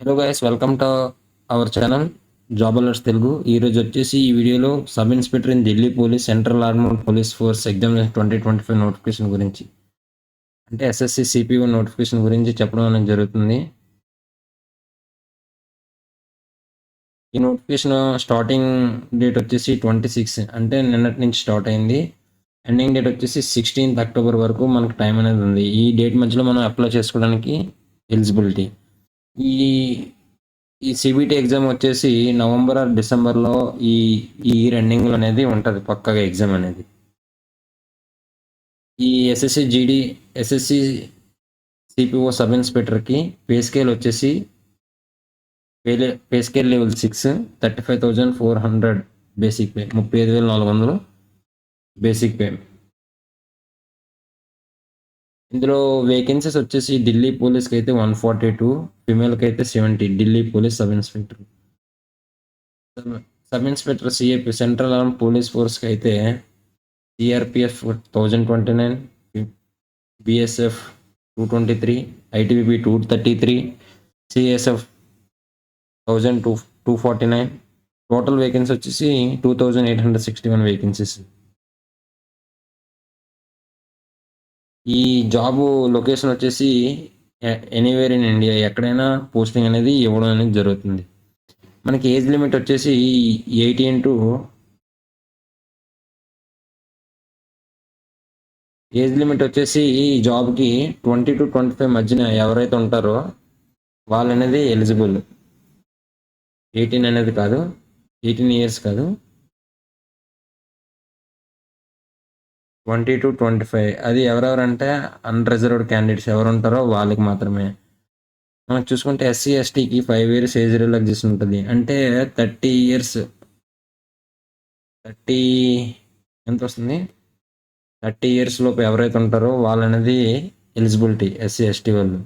Hello guys, welcome to our channel job alerts Telugu. ఈరోజు వచ్చేసి ఈ వీడియోలో sub inspector in Delhi police central armed police force exam 2025 notification గురించి, అంటే ఎస్ఎస్సి సిపిఓ నోటిఫికేషన్ గురించి చెప్పడం అనేది జరుగుతుంది. ఈ నోటిఫికేషన్ స్టార్టింగ్ డేట్ వచ్చేసి 26, అంటే నిన్నటి నుంచి స్టార్ట్ అయింది. ఎండింగ్ డేట్ వచ్చేసి 16th అక్టోబర్ వరకు మనకు టైం అనేది ఉంది. ఈ డేట్ మధ్యలో మనం అప్లై చేసుకోవడానికి ఎలిజిబిలిటీ. ఈ ఈ సిబిటి ఎగ్జామ్ వచ్చేసి నవంబర్ ఆర్ డిసెంబర్లో ఈ ఈ ఇయర్ ఎండింగ్లో అనేది ఉంటుంది పక్కగా ఎగ్జామ్ అనేది. ఈ ఎస్ఎస్సి సిపిఓ సబ్ ఇన్స్పెక్టర్కి పే స్కేల్ వచ్చేసి pay scale level 6, 35,400 basic pay, 35,400 basic pay. ఇందులో వేకెన్సీస్ వచ్చేసి ఢిల్లీ పోలీస్కి అయితే 142, ఫిమేల్కి అయితే 70. Delhi police sub inspector. Sub inspector CAP central arm police ఫోర్స్కి అయితే CRPF 1029, BSF 223, ITBP 233, CSF 1249. Total vacancy వచ్చేసి 2861 వేకెన్సీస్. ఈ జాబ్ లొకేషన్ వచ్చేసి ఎనీవేర్ ఇన్ ఇండియా, ఎక్కడైనా పోస్టింగ్ అనేది ఇవ్వడం అనేది జరుగుతుంది. మనకి ఏజ్ లిమిట్ వచ్చేసి 18 టు ఏజ్ లిమిట్ వచ్చేసి ఈ జాబ్కి 20 to 25 మధ్యన ఎవరైతే ఉంటారో వాళ్ళు అనేది ఎలిజిబుల్. 18 అనేది కాదు, 18 ఇయర్స్ కాదు, 20 to 25. అది ఎవరెవరంటే అన్రిజర్వ్డ్ క్యాండిడేట్స్ ఎవరు ఉంటారో వాళ్ళకి మాత్రమే. మనకు చూసుకుంటే ఎస్సీ ఎస్టీకి 5 years ఏజ్ రిలాక్సేషన్ ఉంటుంది. అంటే 30 years, 30 ఎంత వస్తుంది, 30 years లోపు ఎవరైతే ఉంటారో వాళ్ళు అనేది ఎలిజిబిలిటీ ఎస్సీ ఎస్టీ వాళ్ళు.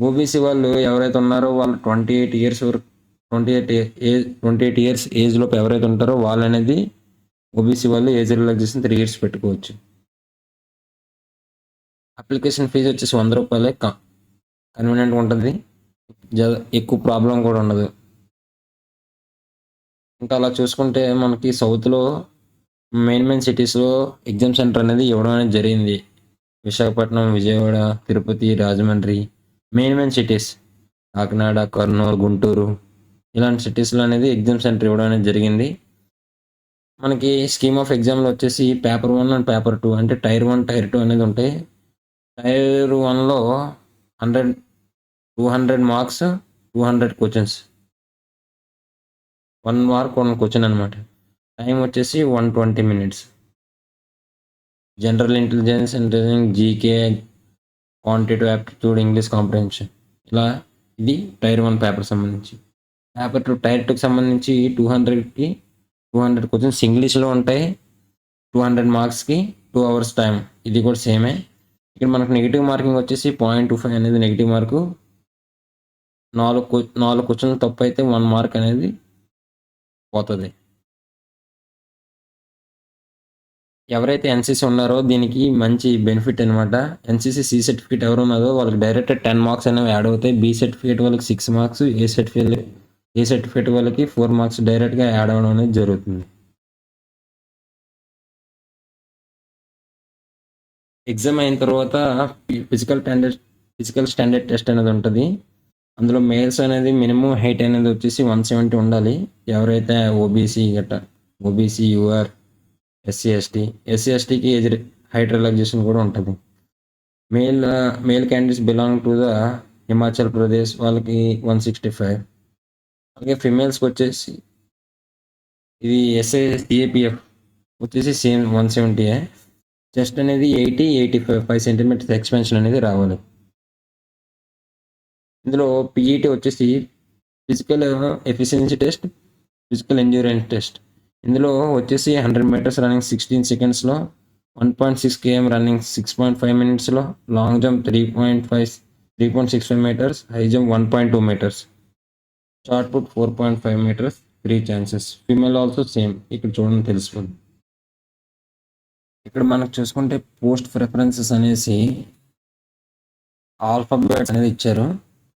ఓబీసీ వాళ్ళు ఎవరైతే ఉన్నారో వాళ్ళు 28 years వరకు, 28 years ఏజ్ లోపు ఎవరైతే ఉంటారో వాళ్ళు అనేది ఓబీసీ వాళ్ళు ఏజ్ రిలాక్సేషన్ 3 years పెట్టుకోవచ్చు. అప్లికేషన్ ఫీజు వచ్చేసి 100 రూపాయలే. కన్వీనియంట్గా ఉంటుంది, ఎక్కువ ప్రాబ్లం కూడా ఉండదు. ఇంకా అలా చూసుకుంటే మనకి సౌత్లో మెయిన్ సిటీస్లో ఎగ్జామ్ సెంటర్ అనేది ఇవ్వడం అనేది జరిగింది. విశాఖపట్నం, విజయవాడ, తిరుపతి, రాజమండ్రి, మెయిన్ సిటీస్, కాకినాడ, కర్నూలు, గుంటూరు, ఇలాంటి సిటీస్లో అనేది ఎగ్జామ్ సెంటర్ ఇవ్వడం అనేది జరిగింది. మనకి స్కీమ్ ఆఫ్ ఎగ్జామ్లో వచ్చేసి పేపర్ 1 అండ్ పేపర్ 2, అంటే టైర్ 1, టైర్ 2 అనేది ఉంటాయి. టైర్ 1లో 200 మార్క్స్, 200 క్వశ్చన్స్, 1 mark 1 క్వశ్చన్ అనమాట. టైం వచ్చేసి 120 minutes. General intelligence, GK, quantitative aptitude, English comprehension, ఇలా ఇది టైర్ 1 పేపర్ సంబంధించి. పేపర్ 2 టైర్ 2కి సంబంధించి 200కి 200 క్వశ్చన్స్ ఇంగ్లీష్లో ఉంటాయి. 200 మార్క్స్కి 2 hours టైం, ఇది కూడా సేమే. ఇక్కడ మనకు నెగిటివ్ మార్కింగ్ వచ్చేసి 0.25 అనేది నెగిటివ్ మార్కు. 4 క్వశ్చన్లు తప్పు అయితే 1 mark అనేది పోతుంది. ఎవరైతే ఎన్సీసీ ఉన్నారో దీనికి మంచి బెనిఫిట్ అనమాట. ఎన్సీసీ సి సర్టిఫికేట్ ఎవరు ఉన్నారో వాళ్ళకి డైరెక్ట్ 10 marks అనేవి యాడ్ అవుతాయి. బి సర్టిఫికేట్ వాళ్ళకి 6 marks, ఏ సర్టిఫికేట్ వాళ్ళకి 4 marks డైరెక్ట్గా యాడ్ అవ్వడం అనేది జరుగుతుంది. ఎగ్జామ్ అయిన తర్వాత ఫిజికల్ స్టాండర్డ్ టెస్ట్ అనేది ఉంటుంది. అందులో మేల్స్ అనేది మినిమం హైట్ అనేది వచ్చేసి 170 ఉండాలి. ఎవరైతే ఓబీసీ, యూఆర్, ఎస్సీ ఎస్టీకి ఏజ్ హైట్ రిలాక్సేషన్ కూడా ఉంటుంది. Male candidates belong to the Himachal Pradesh, వాళ్ళకి 165. అలాగే ఫిమేల్స్కి వచ్చేసి ఇది సిఏపిఎఫ్ వచ్చేసి సేమ్ 170. చెస్ట్ అనేది 85 centimeters ఎక్స్పెన్షన్ అనేది రావాలి. ఇందులో పిఈటి వచ్చేసి physical efficiency test, physical endurance test. ఇందులో వచ్చేసి 100 meters రన్నింగ్ 16 secondsలో, 1.6 km రన్నింగ్ 6.5 minutesలో, long jump 3.65 meters, high jump 1.2 meters, shot put 4.5 meters, 3 chances. Female also same. ఇక్కడ చూడండి తెలుస్తుంది. ఇక్కడ మనకు చూసుకుంటే పోస్ట్ ప్రిఫరెన్సెస్ అనేసి ఆల్ఫాబెట్స్ అనేది ఇచ్చారు.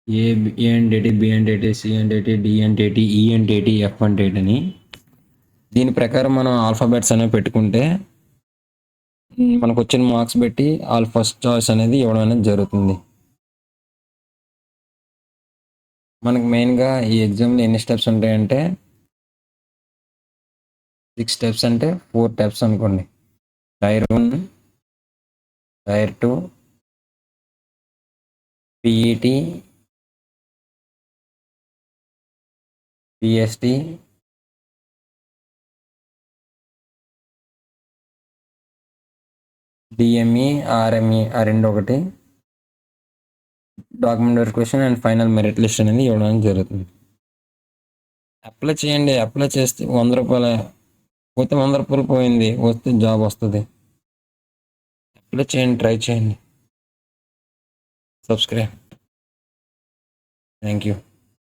ఏ అంటే ఏంటి, బి అంటే ఏంటి, సి అంటే ఏంటి, డి అంటే ఏంటి, ఈ అంటే ఏంటి, ఎఫ్ అంటే ఏంటని. దీని ప్రకారం మనం ఆల్ఫాబెట్స్ అనేవి పెట్టుకుంటే మనకు వచ్చిన మార్క్స్ బట్టి వాళ్ళ ఫస్ట్ చాయిస్ అనేది ఇవ్వడం అనేది జరుగుతుంది. మనకు మెయిన్గా ఈ ఎగ్జామ్లో ఎన్ని స్టెప్స్ ఉంటాయంటే 6 స్టెప్స్, అంటే 4 స్టెప్స్ అనుకోండి. Tier 1, tier 2, PET, PST, DME, RME ఆ రెండు ఒకటి, document verification and final merit list అనేది ఇవ్వడం జరుగుతుంది. అప్లై చేయండి. అప్లై చేస్తే 100 రూపాయలే, పోతే 100 రూపాయలు పోయింది, వస్తే జాబ్ వస్తుంది. అప్లై చేయండి, ట్రై చేయండి. సబ్స్క్రైబ్. Thank you.